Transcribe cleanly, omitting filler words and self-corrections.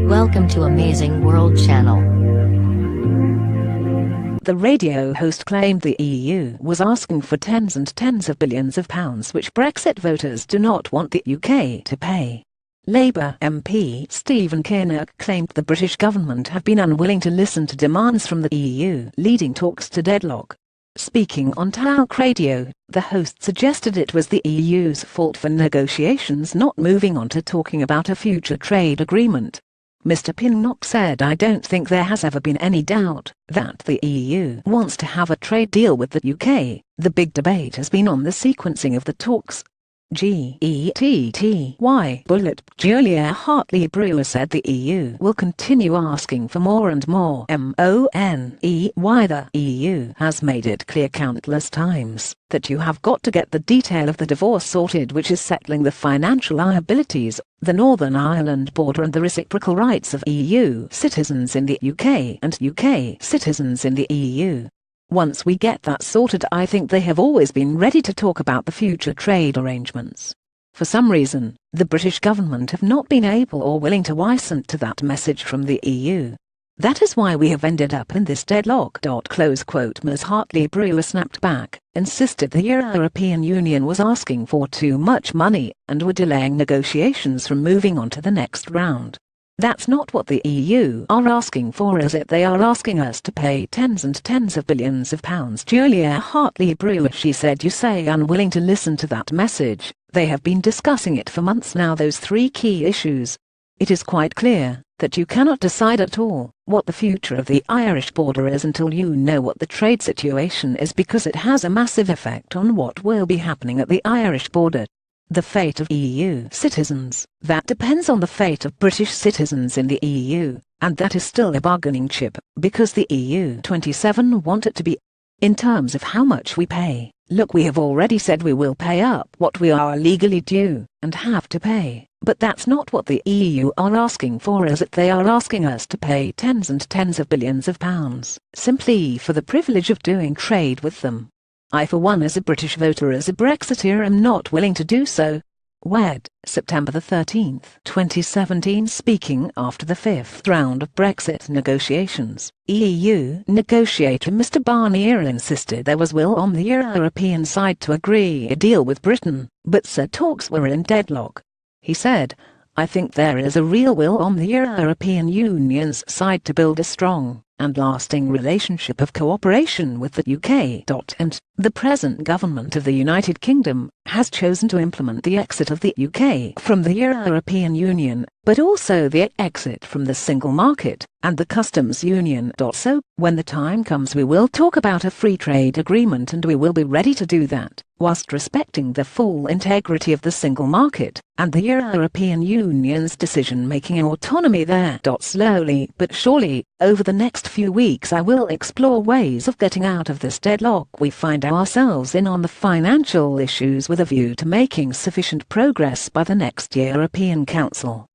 Welcome to Amazing World Channel. The radio host claimed the EU was asking for tens and tens of billions of pounds which Brexit voters do not want the UK to pay. Labour MP Stephen Kinnock claimed the British government have been unwilling to listen to demands from the EU, leading talks to deadlock. Speaking on talkRADIO, the host suggested it was the EU's fault for negotiations not moving on to talking about a future trade agreement. Mr. Kinnock said, "I don't think there has ever been any doubt that the EU wants to have a trade deal with the UK. The big debate has been on the sequencing of the talks." Bullet. Julia Hartley-Brewer said the EU will continue asking for more and more money. The EU has made it clear countless times that you have got to get the detail of the divorce sorted, which is settling the financial liabilities, the Northern Ireland border and the reciprocal rights of EU citizens in the UK and UK citizens in the EU. Once we get that sorted, I think they have always been ready to talk about the future trade arrangements. For some reason, the British government have not been able or willing to listen to that message from the EU. That is why we have ended up in this deadlock. Ms. Hartley-Brewer snapped back, insisted the European Union was asking for too much money and were delaying negotiations from moving on to the next round. That's not what the EU are asking for, is it? They are asking us to pay tens and tens of billions of pounds. Julia Hartley-Brewer, she said, you say unwilling to listen to that message. They have been discussing it for months now, those three key issues. It is quite clear that you cannot decide at all what the future of the Irish border is until you know what the trade situation is, because it has a massive effect on what will be happening at the Irish border. The fate of EU citizens, that depends on the fate of British citizens in the EU, and that is still a bargaining chip, because the EU 27 want it to be. In terms of how much we pay, look, we have already said we will pay up what we are legally due and have to pay, but that's not what the EU are asking for, is it? They are asking us to pay tens and tens of billions of pounds, simply for the privilege of doing trade with them. I, for one, as a British voter, as a Brexiteer, am not willing to do so. September 13, 2017. Speaking after the fifth round of Brexit negotiations, EU negotiator Mr. Barnier insisted there was will on the European side to agree a deal with Britain, but said talks were in deadlock. He said, "I think there is a real will on the European Union's side to build a strong and lasting relationship of cooperation with the UK. And the present government of the United Kingdom has chosen to implement the exit of the UK from the European Union, but also the exit from the single market and the customs union. So, when the time comes, we will talk about a free trade agreement, and we will be ready to do that, whilst respecting the full integrity of the single market and the European Union's decision-making autonomy there. Slowly but surely, over the next few weeks, I will explore ways of getting out of this deadlock we find ourselves in on the financial issues, with a view to making sufficient progress by the next European Council.